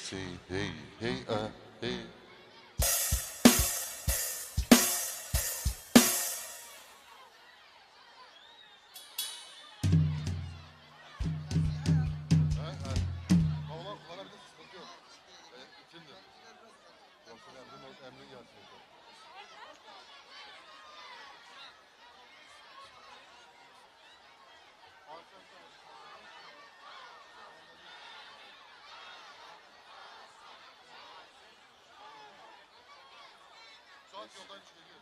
Say hey, hey, hey. Yoldan çıkıyor.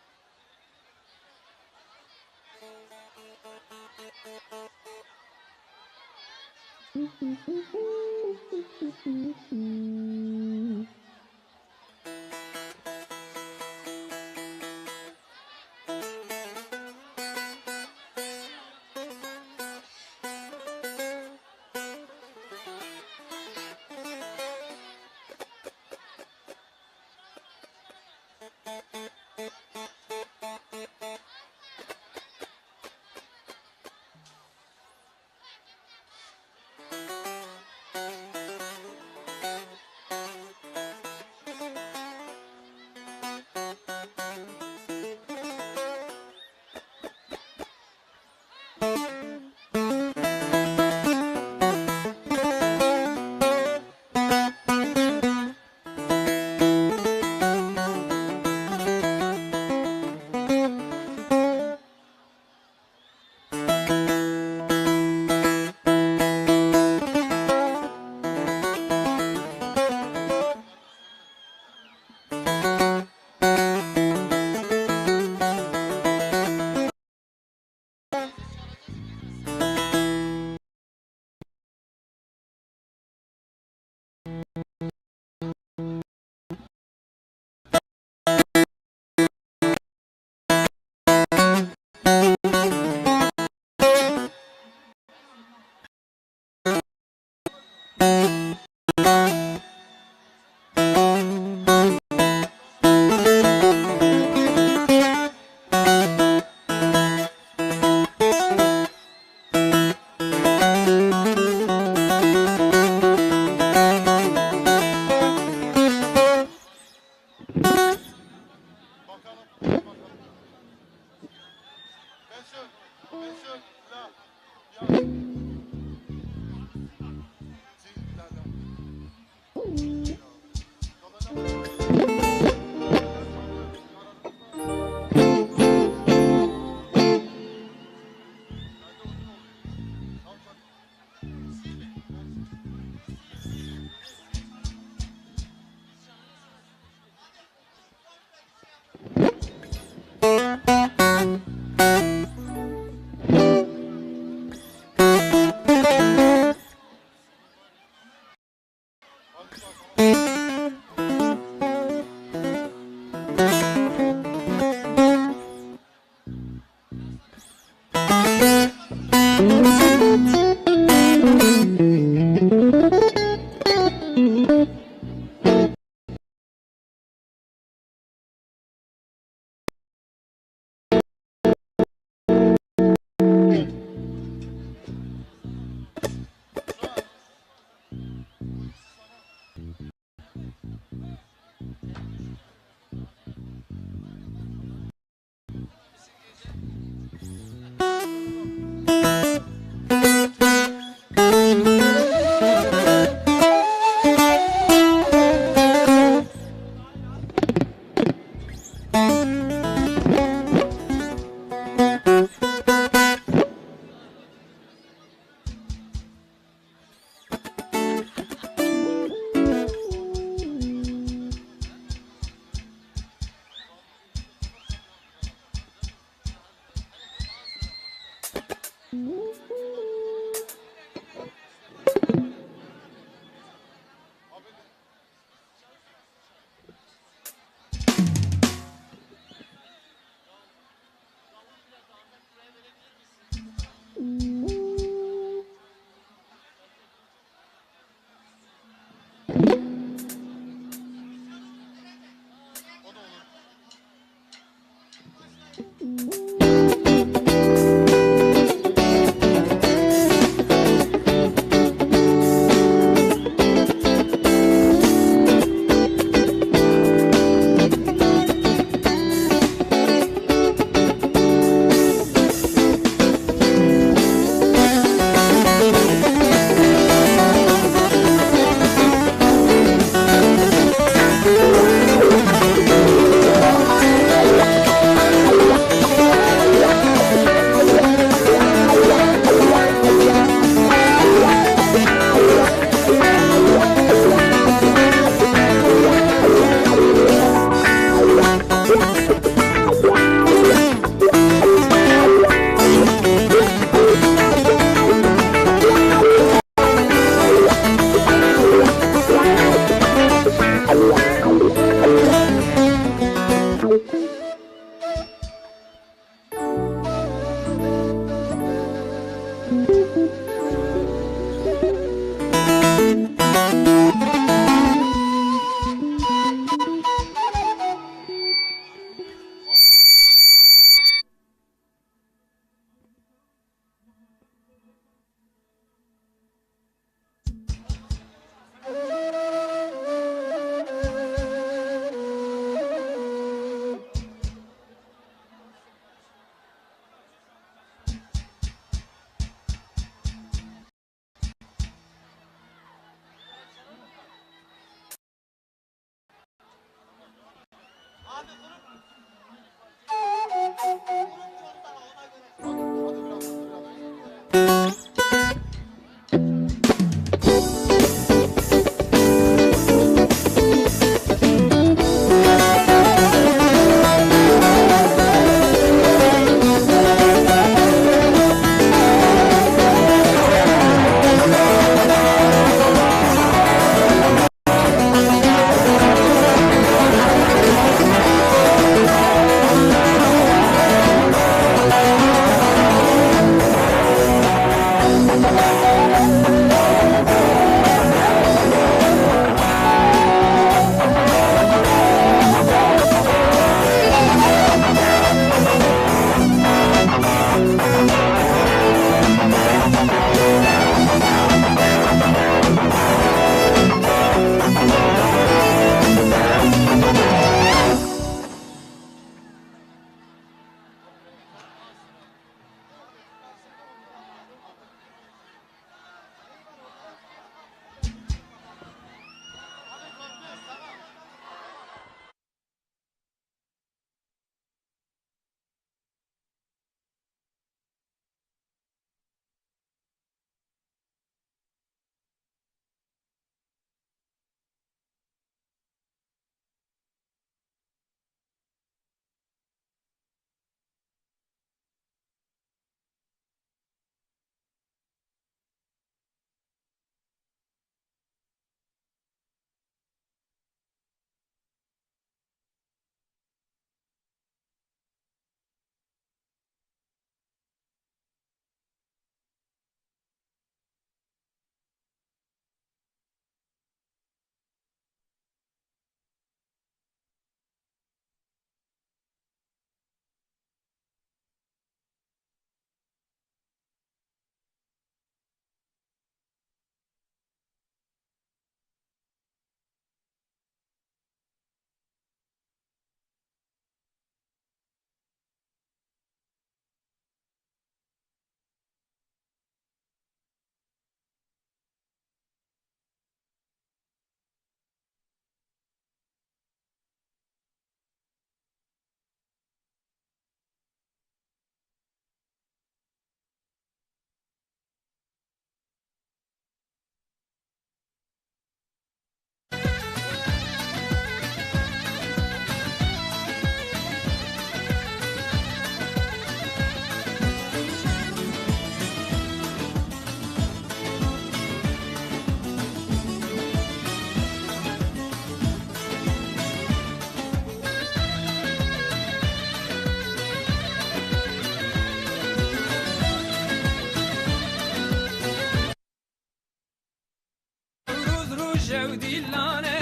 dilane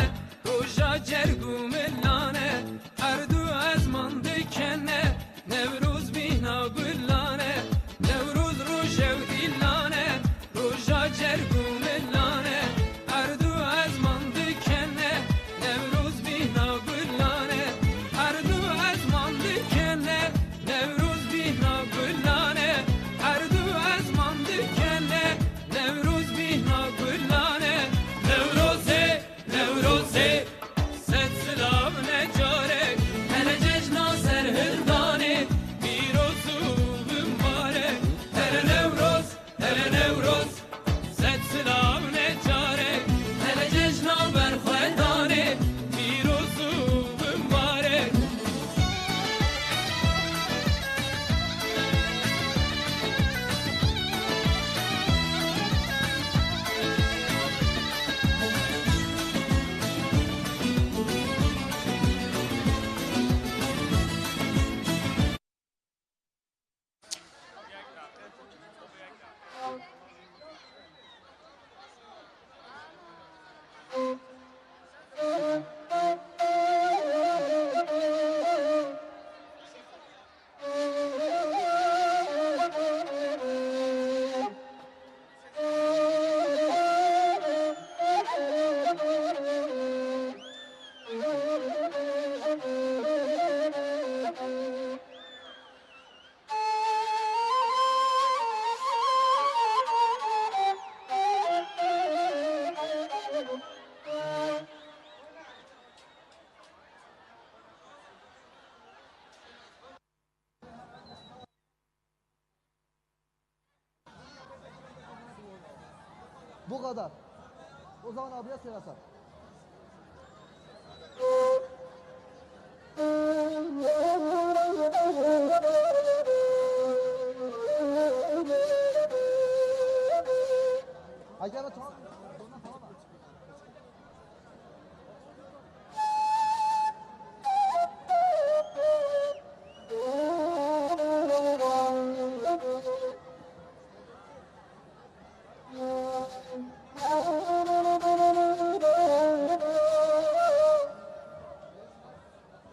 Roja cergum lane Erdu ezman dikene Nevruz bina güllane Nevruz rojev dilane Roja cergum lane Erdu ezman dikene Nevruz bina güllane Erdu ezman dikene Nevruz bina güllane Erdu ezman dikene Nevruz bina güllane Nevroze, Nevroze Set sılav necarek Hele cejna serhildane Mirozu mübarek Hele Nevroz, hele Nevroz Set sılav necarek Hele cejna berxwedane Mirozu mübarek Bu kadar. O zaman abiye söylesin. Acaba tamam.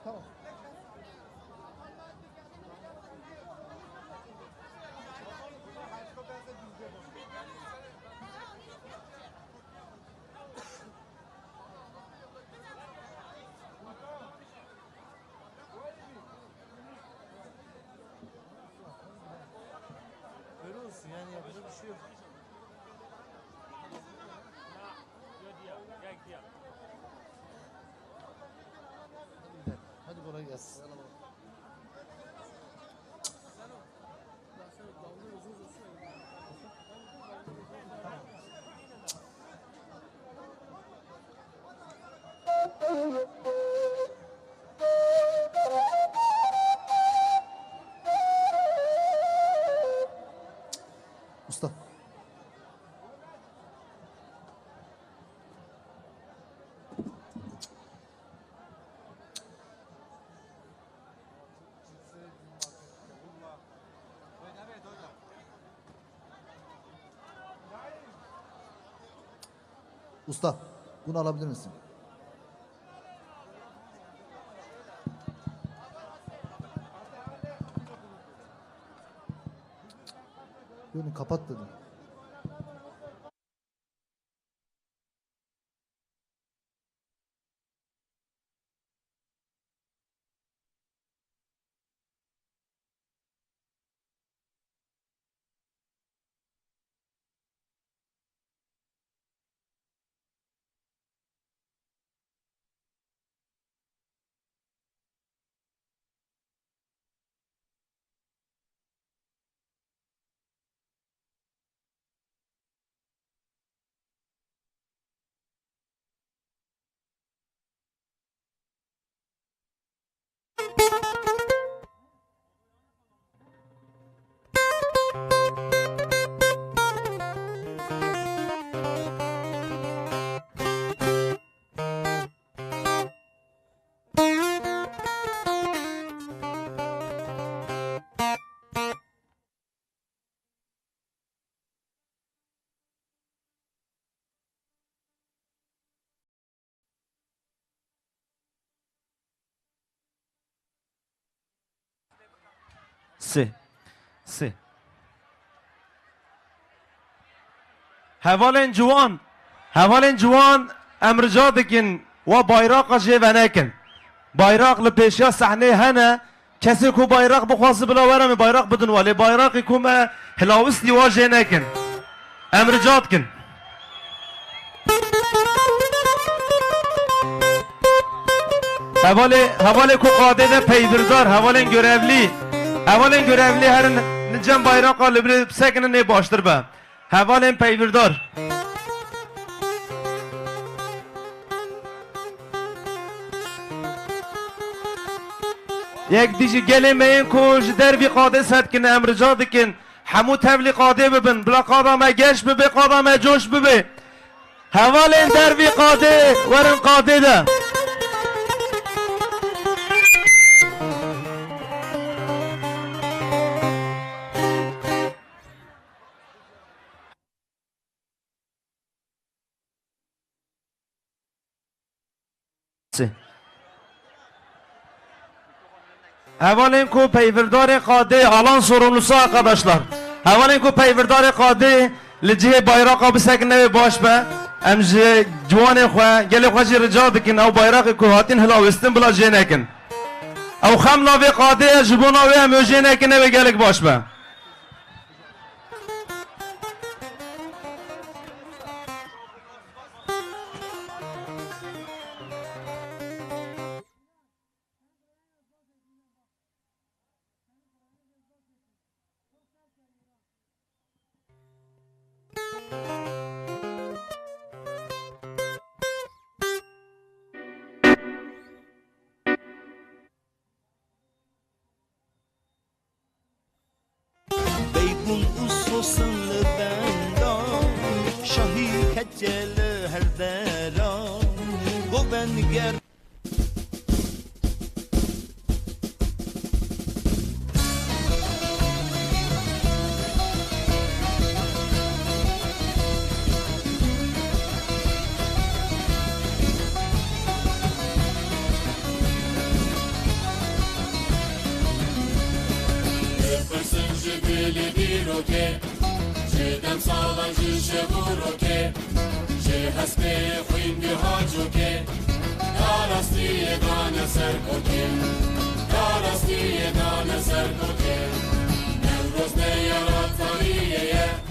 Tamam. Öyle olsun yani yapacak bir şey yok. Hadi gidelim. Hadi kolay gelsin. Usta. Usta, bunu alabilir misin? Bunu kapat dedim. سه هوالین جوان امرجا دکن و بایراق جیوانه کن بایراق لپیشیا صحنه هنه کسی کو بایراق بخواست بلاورم بایراق بدون ولی بایراقی کو ما هلاوستی واجه نکن امرجات کن حواله کو قاده ده پیدردار حوالین görevli هر نجم بایراق لبری بسکنه نه باشتر به حوالین پیدردار یک دیجی گلی مین کوش در بی قاده ست کن امرجا دکن همو تبلی قاده ببن بلا قاده ما گش ببه قاده ما جوش ببه حوالین در بی قاده ورن قاده ده Havalin ku peyverdar qade alan sorumlusu arkadaşlar. Havalin ku peyverdar qade lecihe bayraqa bisakne baş be. Emje jwane xwa gele xwaji rica dikin ew bayraqi ku hatin hilawistin bila jenekin. Ew xemla ve qade jibona ve em jenekin ve gelek baş be. Beybun usosanlı bendam Şahi keceli her deram Go ben ger که چه دم سالان جیشه برو که چه هست به خوینگی ها جو که دارستی دانه سر که دارستی دانه سر که نوروز نیارات تاریه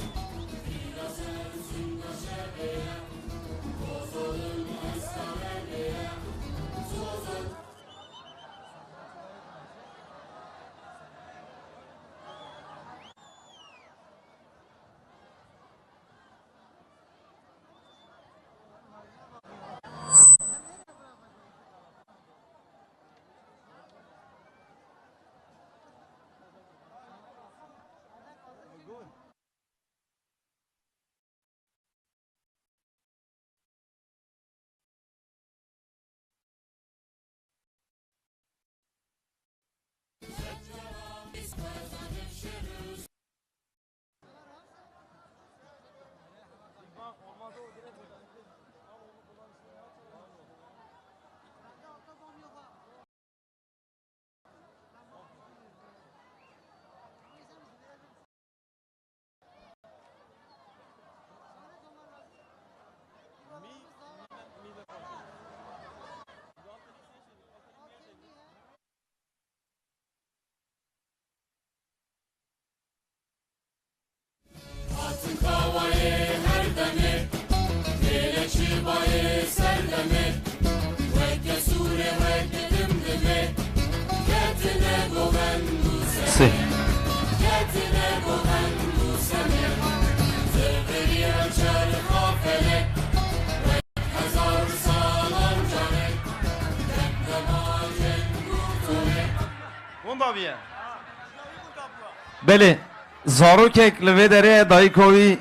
بله زاروکک لوی داره دایی کوی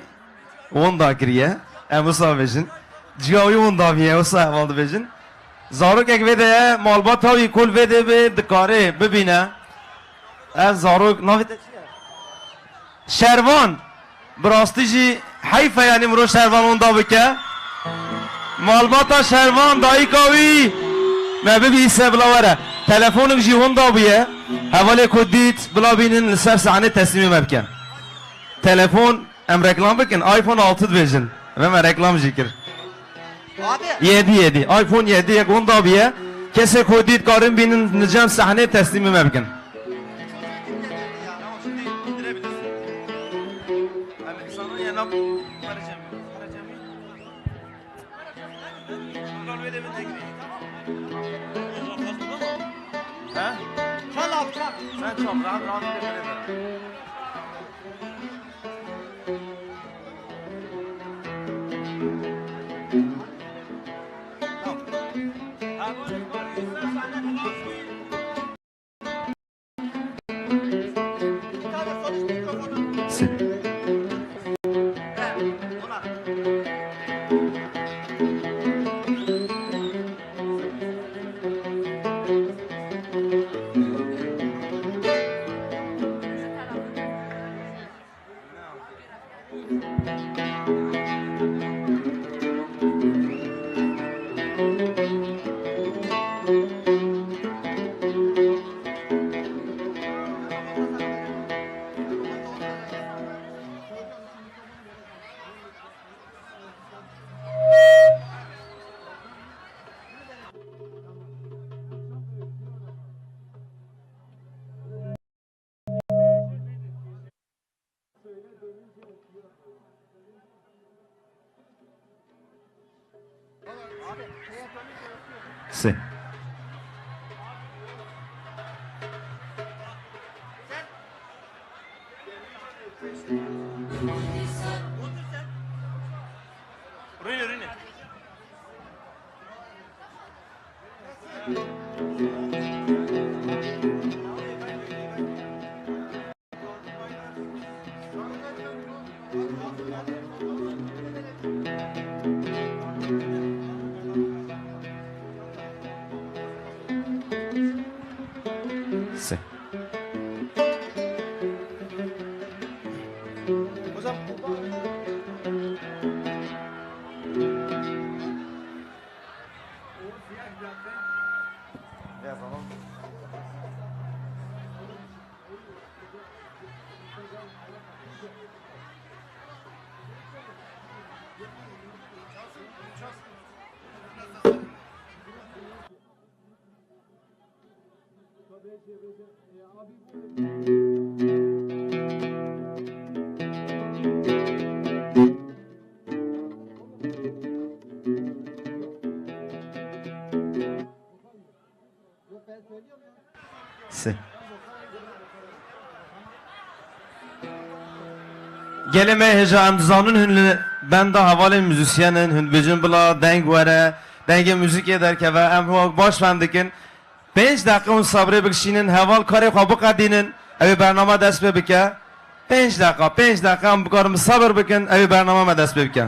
اون دا کریه اموسا بجن جیاوی اون دا بیه اوسا احوال بجن زاروکک ویده مالبات هاوی کل ویده به دکاره ببینه از زاروک ناویده چیه؟ شروان براستی جی حیفه یعنی مرو شروان اون دا بکه مالبات شروان دایی کوی me bibîse bila were. Telefonum jî hûn bûye. Hevalê ku dît bila bînin li ser sahnê teslimî me bikin. Telefon em reklam bikin. iPhone 6 dibêjin. Ve me reklam jî kir. Abi. 7 iPhone 7 yek hûn bûye. Kesê ku dît karin bînin li cem sahnê teslimî me bikin. Çal abi çal. Sen çok rahat rahat edebilirsin. Bir tane sonuç mikrofonu. Buna. Si. Si. Si. Geleme heja emzanın hünlü ben de havalin müzisyenin hünbücün bila deng vere denge müzik ederke ve em baş vendikin 5 dakika un sabrı bikşinin heval kare kabuk adinin evi bernama dest bebike 5 dakika em bu karımı sabır bikin evi bernama dest bebike.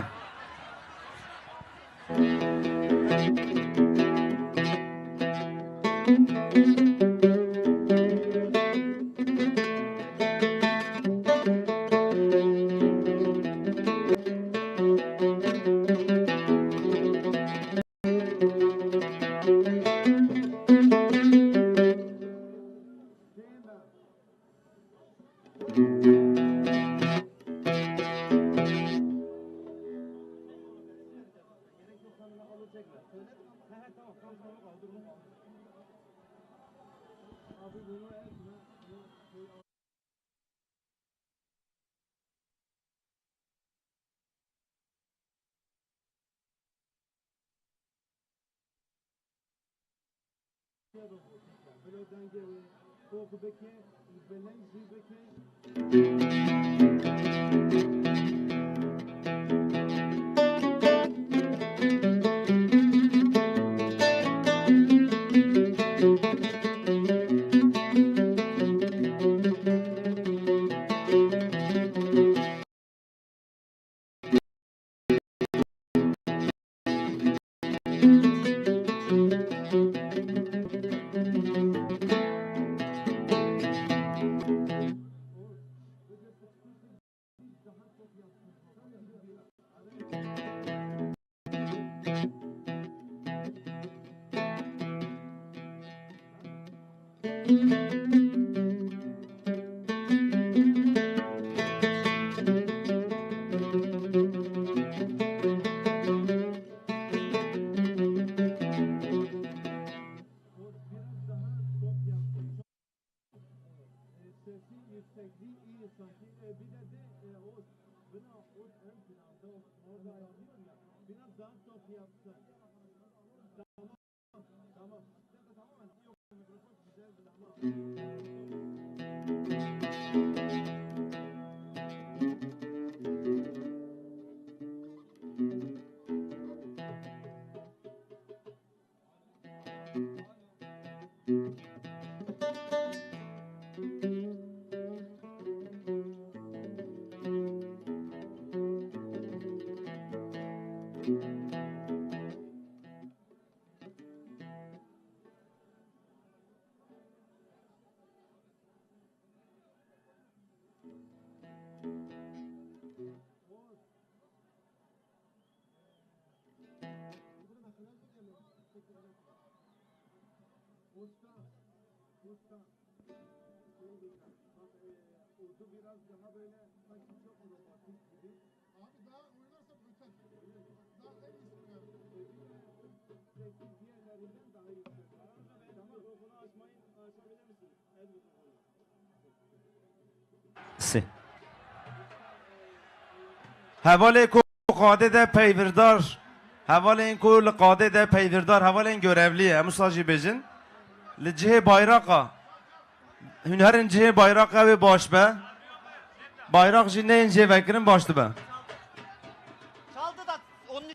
سه حواله کو قاده ده پیوردار حواله این کو قاده ده پیوردار حواله این görevliye مساجی بجن لجه bayraqa hünerin cihe bayraqa ve baş be bayrak jinne ince vekirin baştı be Çaldı da onun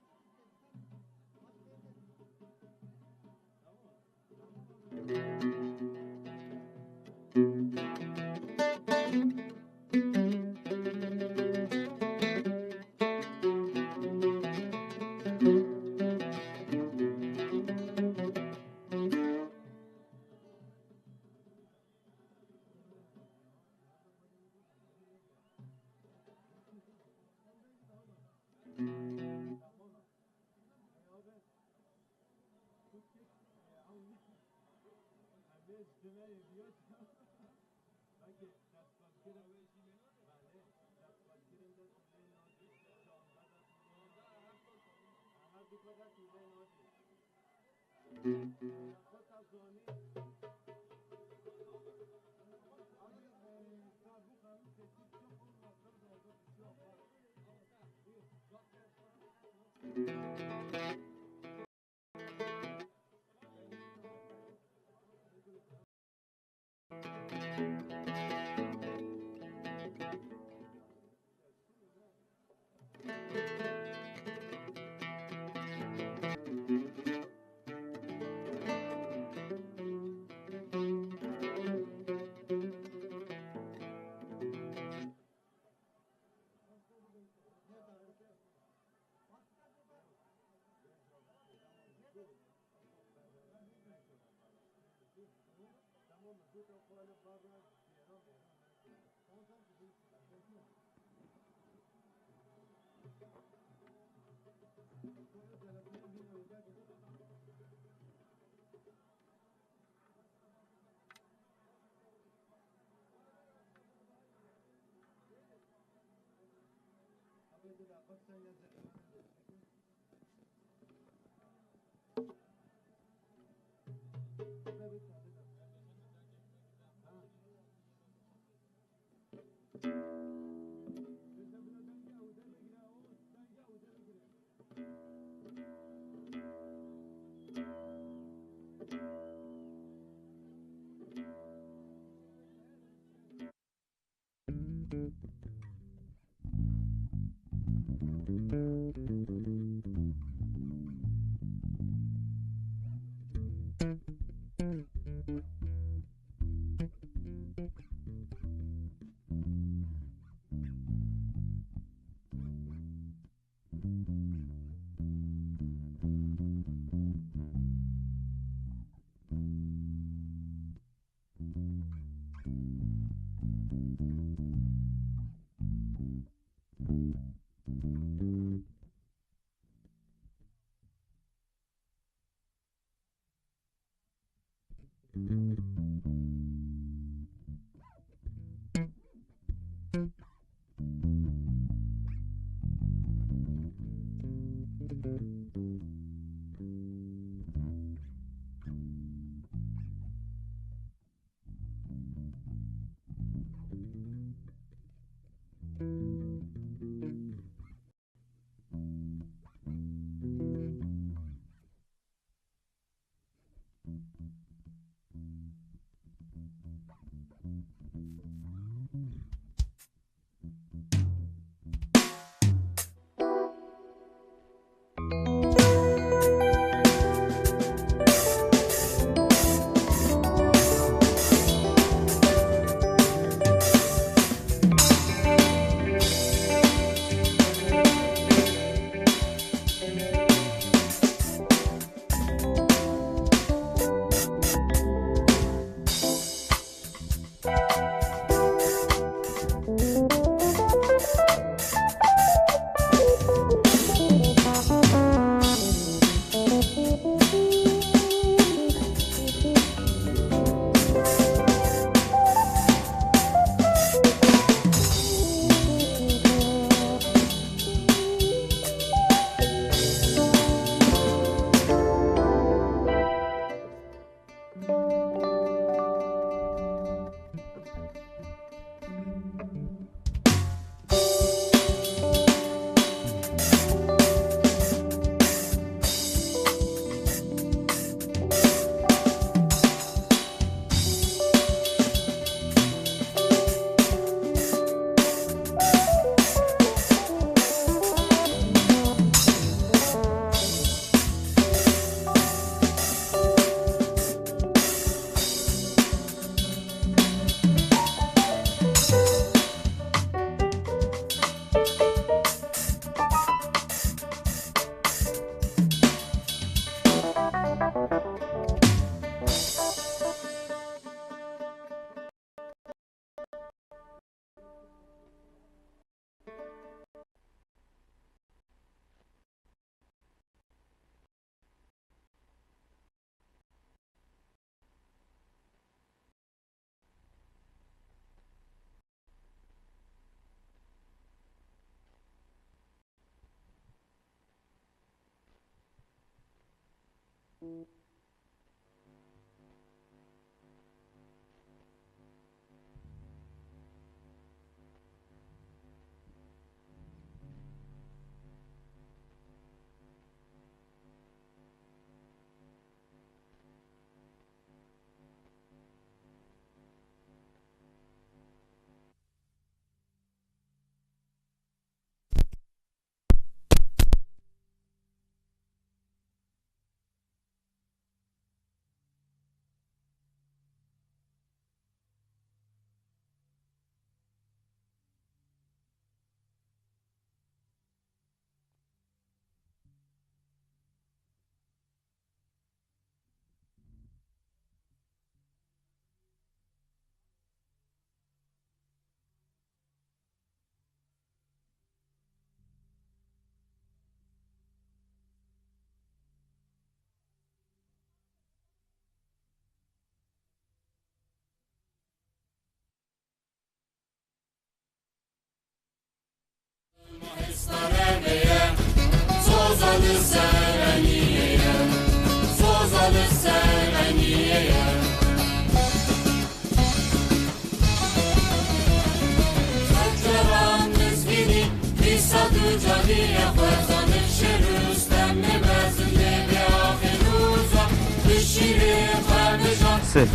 Se.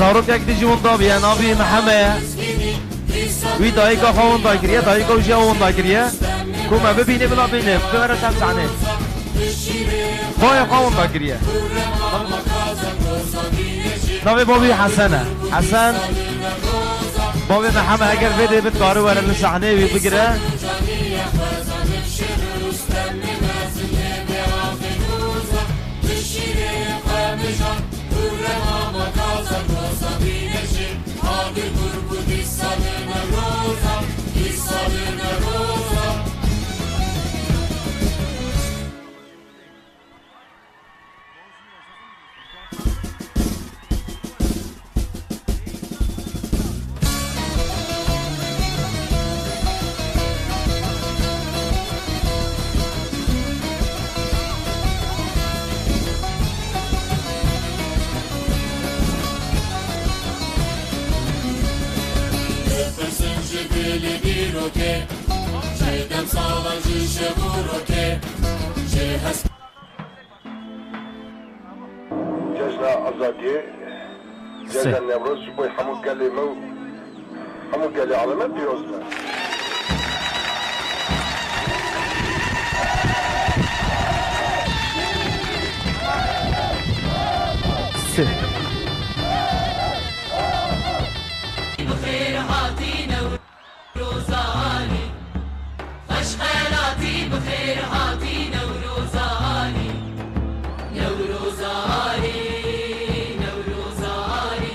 zarokek dijî wenda biye navê Miheme ye. Wî dayîka xwe wenda kiriye, dayîka jî wenda kiriye. Ku me bibînê bila bîne, bibere tem sahne. Bayê xwe wenda kiriye. Navê bavê Hesen e. Hesen bavê Miheme eger vê dê bidkarî were li sahneyê wî bigire. جشن آزادی جشن نوروز شبوی همون کلمه و همون کلمه علامت پیروز من بخير هاتي نوروزاني خش خيراتي بخير هاتي نوروزاني نوروزاني نوروزاني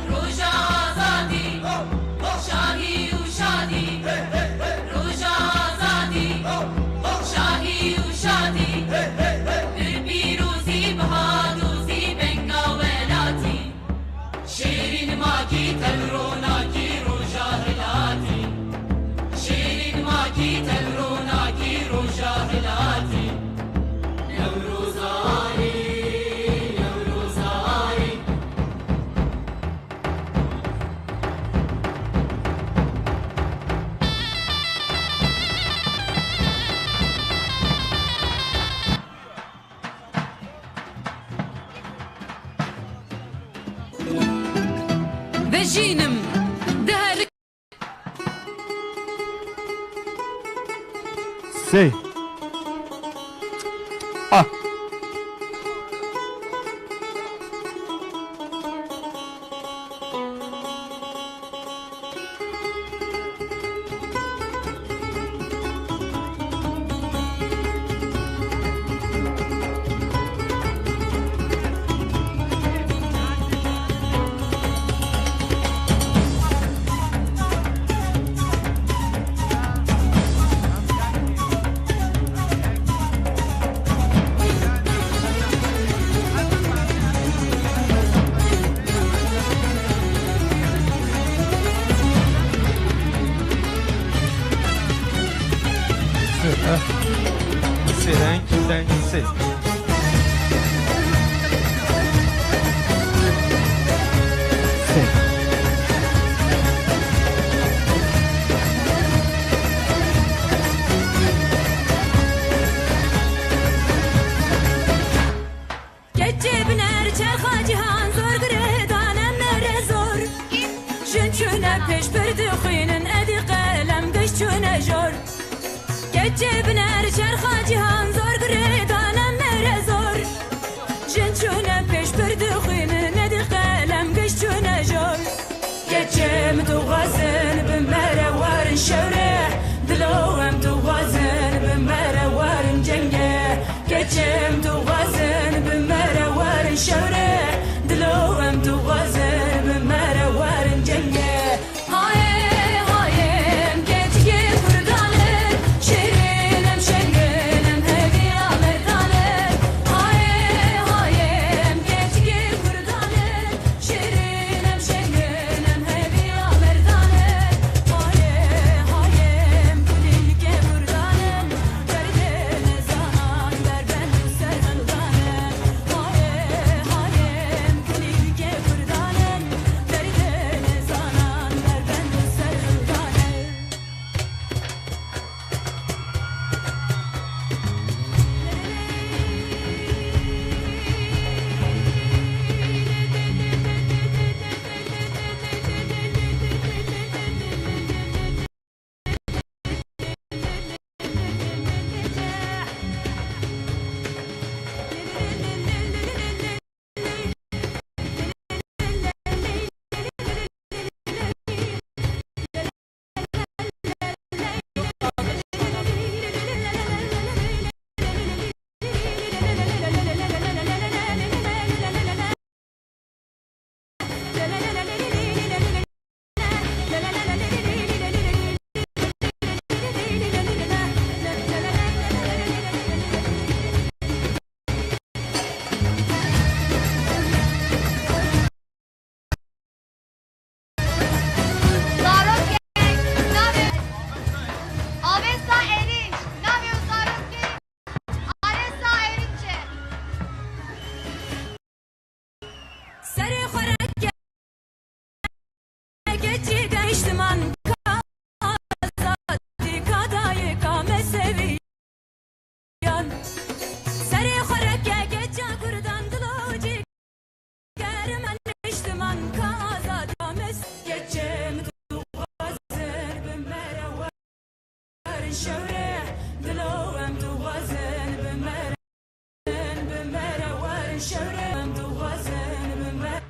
روجا آزادی شاهی و شادی روجا آزادی شاهی و شادی پیروزی بهادوزی بنگا ولاتی شیرین ماکی تلروناکی روجا هلاتی شیرین ماکی تلروناکی روجا هلاتی نوروزانی نوروزانی Vejinım der Sê. Ah. Sê, thank you, sê. Sê. Gece biner çerha cihan zor gire danem mere zor Şünçüne peş perdi xuyinin edi qalem göççüne jor Gece biner çerha cihan zor gire danem mere zor Şünçüne peş perdi xuyinin edi qalem göççüne jor Gece mi tuğazın bimere varın şevre Dilovem tuğazın bimere varın cenge Gece mi tuğazın bimere varın şevre Dilovem tuğazın bimere varın cenge Haye haye geçki kurdanır Şirinim şenginim hediye merdanır geçi değiştiman kazadi kadayı kame seviyan seri xoreke geçe kurdan diloci germen değiştiman kazadi kame geçe mduvazır bimere varin şevre dilowem duvazın bimere varin şevre duvazın bimere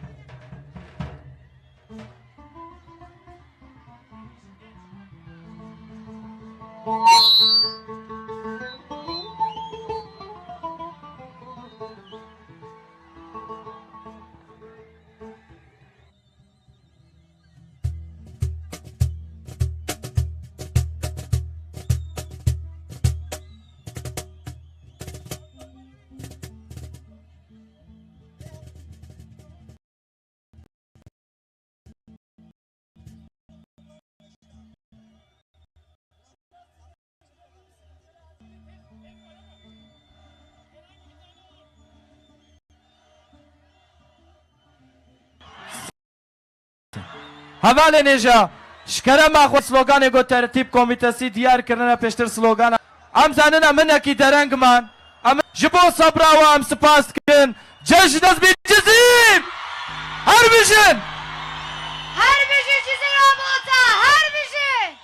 Havale neja şkere maxwet sloganê got tertîb komîtesî diyar kirine pêştir slogana em zanine minekî derengman em ji bo sabra we em spas dikin cej ji dest bêcizîm her bijin Her bişi çizin robota, her bişi.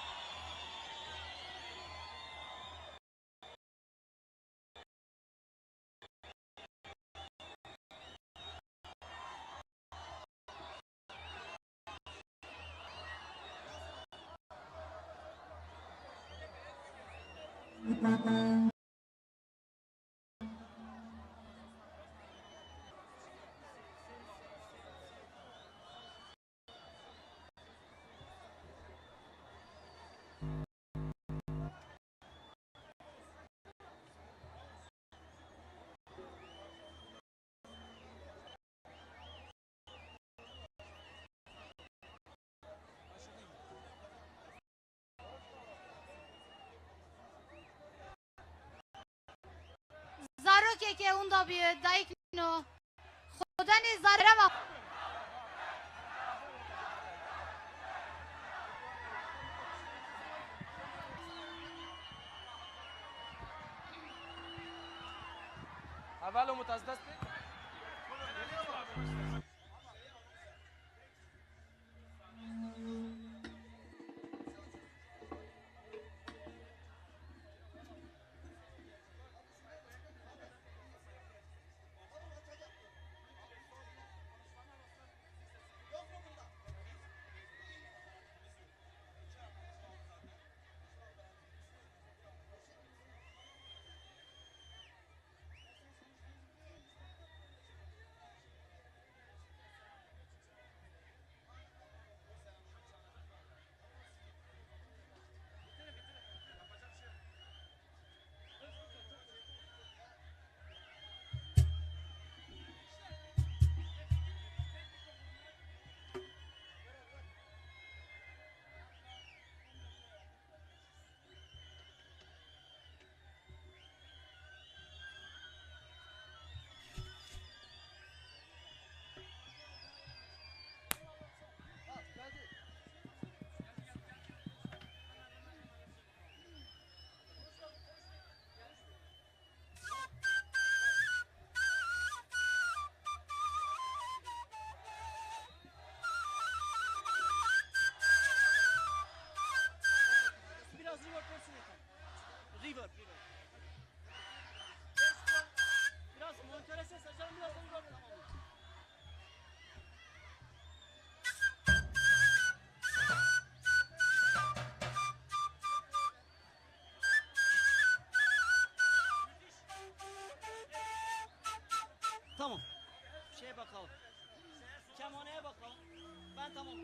Zarok ke unda bir dayık no. Xudani zarra bak. Avalo mutazdas Tamam. Şeye bakalım. Kemaneye bakalım. Ben tamam.